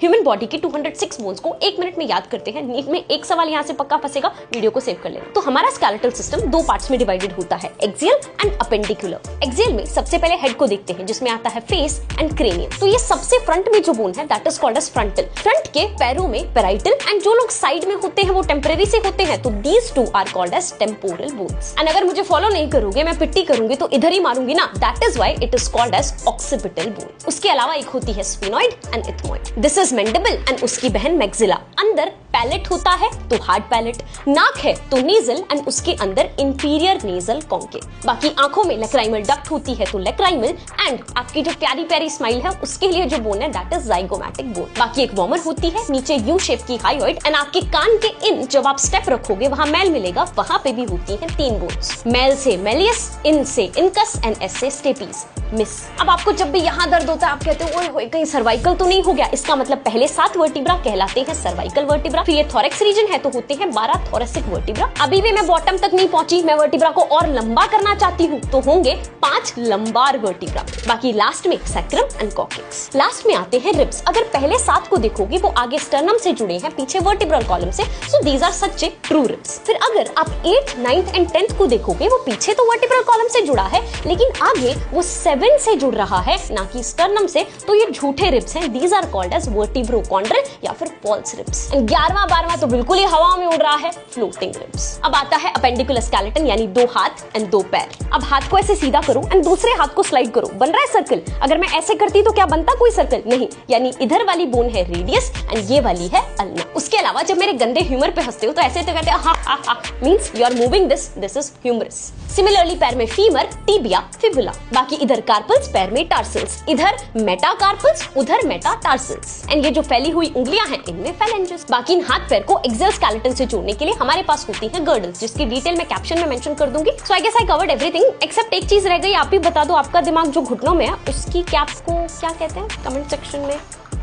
Human body के 206 bones को 1 minute में याद करते हैं। नीट में एक सवाल यहाँ से पक्का फंसेगा, वीडियो को सेव कर लेना। तो हमारा स्केलेटल सिस्टम 2 पार्ट्स में डिवाइडेड होता है, एक्सियल एंड अपेंडिकुलर। एक्सियल में सबसे पहले हेड को देखते हैं जिसमें आता है फेस एंड क्रेनियम। तो ये सबसे फ्रंट में जो बोन है that is called as frontal. Front के पैरों में पैराइटल एंड जो लोग साइड में होते हैं वो टेम्परेरी से होते हैं, तो these two are called as temporal bones. And अगर मुझे फॉलो नहीं करोगे, मैं पिट्टी करूंगी तो इधर ही मारूंगी ना, that is why it is called as occipital bone. उसके अलावा एक होती है sphenoid and ethmoid. This is mandible and उसकी बहन मैक्सिला। अंदर पैलेट होता है तो हार्ड पैलेट, नाक है तो नेजल एंड उसके अंदर इंफीरियर नेजल कॉन्केव। बाकी आंखों में लैक्राइमल डक्ट होती है तो लैक्राइमल, एंड आपकी जो प्यारी प्यारी स्माइल है उसके लिए जो बोन है दैट इज जाइगोमैटिक बोन। बाकी एक वॉर्मर होती है, नीचे यू शेप की हायोइड, एंड आपके कान के इन जब आप स्टेप रखोगे वहां मैल मिलेगा, वहां पे भी होती है 3 बोन्स। मैल से मेलियस, इन से इनकस एंड एस से स्टेपीज मिस। अब आपको जब भी यहाँ दर्द होता है आप कहते हो ओए कहीं सर्वाइकल तो नहीं हो गया, इसका मतलब पहले 7 वर्टिब्रा कहलाते हैं सर्वाइकल वर्टिब्रा। फिर ये थोरेक्स रीजन है तो होते हैं 12 थोरेसिक वर्टिब्रा। अभी भी मैं बॉटम तक नहीं पहुंची, मैं वर्टिब्रा को और लंबा करना चाहती हूँ तो होंगे 5 लंबार वर्टिब्रा। बाकी लास्ट में सैक्रम एंड कॉक्सिक्स। लास्ट में आते हैं रिब्स। अगर पहले 7 को देखोगे वो आगे स्टर्नम से जुड़े हैं, पीछे वर्टिब्रल कॉलम से, so these are such a true ribs. फिर अगर आप 8th, 9th एंड 10th को देखोगे वो पीछे तो वर्टिब्रल कॉलम से जुड़ा है लेकिन आगे वो 7 से जुड़ रहा है ना कि स्टर्नम से, तो ये झूठे रिब्स हैं। दीज आर कॉल्ड एज वर्टिब्रोकॉन्ड्रल या फिर फॉल्स रिब्स। 11वां 12वां तो बिल्कुल ही हवा में उड़ रहा है, फ्लोटिंग रिब्स। अब आता है अपेंडिकुलर स्केलेटन यानी 2 हाथ एंड 2 पैर। अब हाथ को ऐसे सीधा करो एंड दूसरे हाथ को स्लाइड करो, बन रहा है सर्कल। अगर मैं ऐसे करती तो क्या बनता, कोई सर्कल नहीं, यानी इधर वाली बोन है रेडियस एंड ये वाली है अल्ना। उसके अलावा जब मेरे गंदे ह्यूमर पे हंसते हो तो ऐसे तो कहते हैं हा हा हा, means you are moving this is humerus. Similarly पैर में फीमर, टिबिया, फिबुला। बाकी इधर कार्पल्स, पैर में टार्सल्स, इधर मेटाकार्पल्स, उधर मेटाटार्सल्स। एंड ये जो फैली हुई उंगलियां हैं इनमें फेलेंजेस। बाकी इन हाथ पैर को एक्सियल स्केलेटन से जोड़ने के लिए हमारे पास होती है गर्डल्स, जिसकी डिटेल मैं कैप्शन में मेंशन कर दूंगी। So I guess I covered everything except एक चीज रह गई, आप ही बता दो आपका दिमाग जो घुटनों में है उसकी कैप को क्या कहते हैं, कमेंट सेक्शन में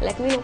लेट मी नो।